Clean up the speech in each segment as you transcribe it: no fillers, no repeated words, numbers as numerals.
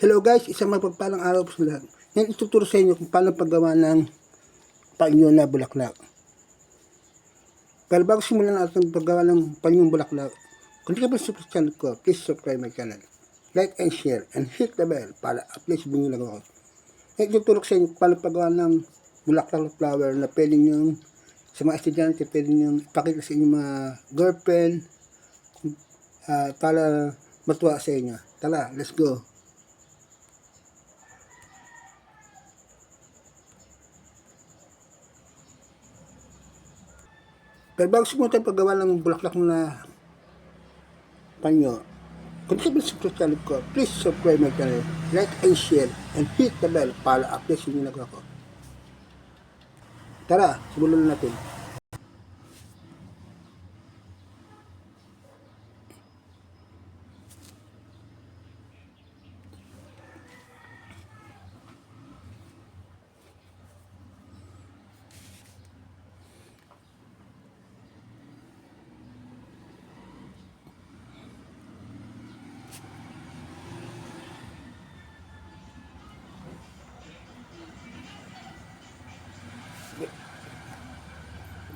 Hello guys, isang mapagpalang araw po sa lahat. Ngayon ituturo sa inyo kung paano paggawa ng panyo na bulaklak. Pero bago simulan natin paggawa ng panyong bulaklak, kung di ka pa sa channel ko, please subscribe my channel. Like and share and hit the bell para at least binyo lang ako. Ngayon ituturo sa inyo kung paano paggawa ng bulaklak na flower na pwede nyo sa mga estudyante, pwede nyo ipakita sa inyong mga girlfriend para matuwa sa inyo. Tara, let's go! Pero bago simulan tayo paggawa ng bulaklak na panyo, kung di ka sa channel ko, please subscribe my channel, like and share, and hit the bell para update yung ginagawa ko. Tara, simulan na natin.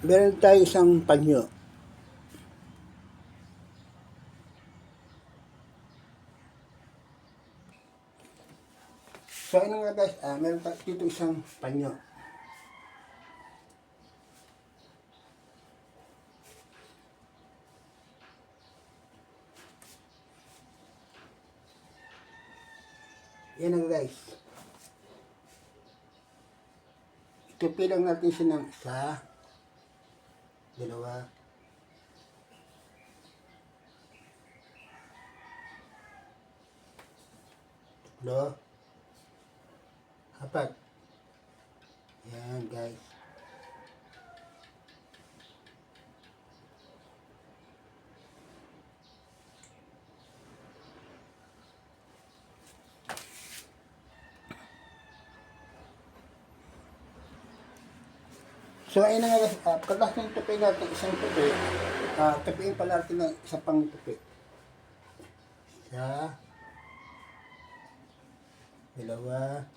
Meron tayo isang panyo. So, ano nga guys, meron tayo dito isang panyo. Yan nga guys. Itupilang natin siya ng isa, dalawa, tatlo, apat. Yan guys. So, ayun na nga guys, pagkas ng tupi natin, isang tupi, tupiin pala natin ng isang pang tupi. Isa, dalawa,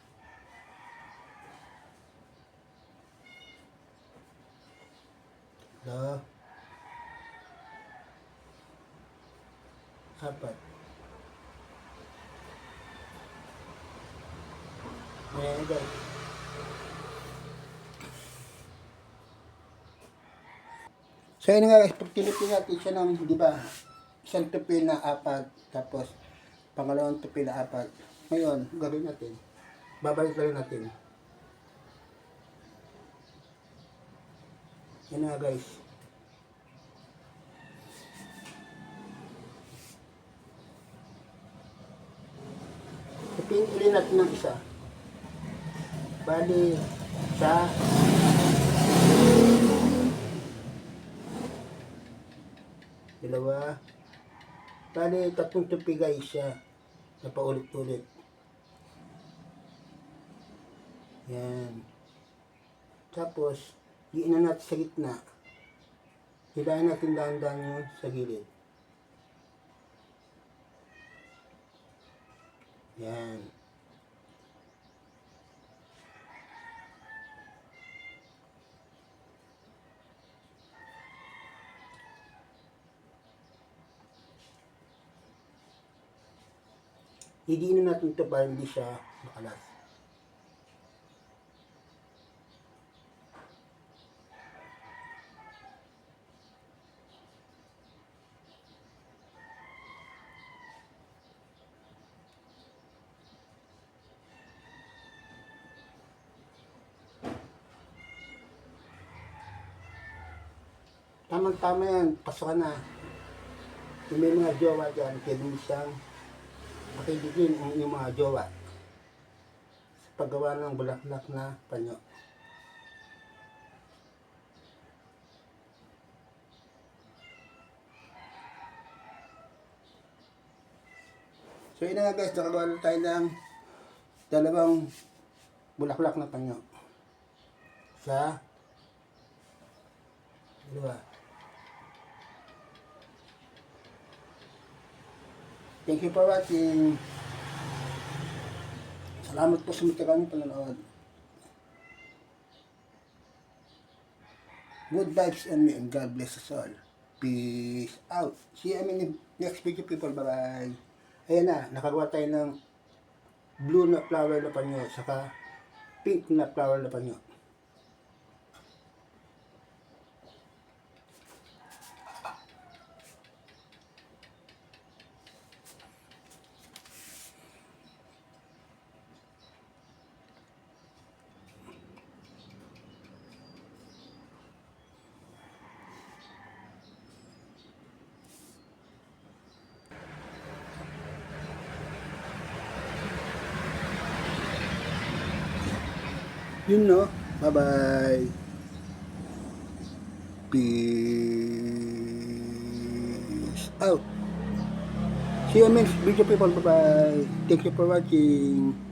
tatlo, apat. Ayan guys. So yun nga guys, pag tinipin natin siya ng, di ba, isang tupi na apat, tapos pangalawang tupi na apat. Ngayon, gawin natin. Babalik lang natin. Yan nga guys. Tupiin ulit natin ng isa. Bali, isa, dalawa, bali, tatlong tupi guys siya. Na paulit-ulit. Yan. Tapos, hiin na natin sa gitna. Hilahin natin dahan-dahan yun sa gilid. Yan. Hidiin na natin ito para hindi siya makalas. Tamang-tama yan, pasok na. Kung may mga jowa dyan, pwede mo siyang makiligin ang inyong mga jowa sa paggawa ng bulaklak na panyo. So yun na nga guys, nakagawa na tayo ng dalawang bulaklak na panyo. Isa, dalawa. Thank you for watching. Salamat po sa matagal ng panonood. Good vibes only and God bless us all. Peace out. See you in the next video, people. Bye-bye. Ayan na, nakagawa tayo ng blue na flower na panyo, saka pink na flower na panyo. Yun no. Bye-bye. Peace out. See you in the next video, people. Bye-bye. Thank you for watching.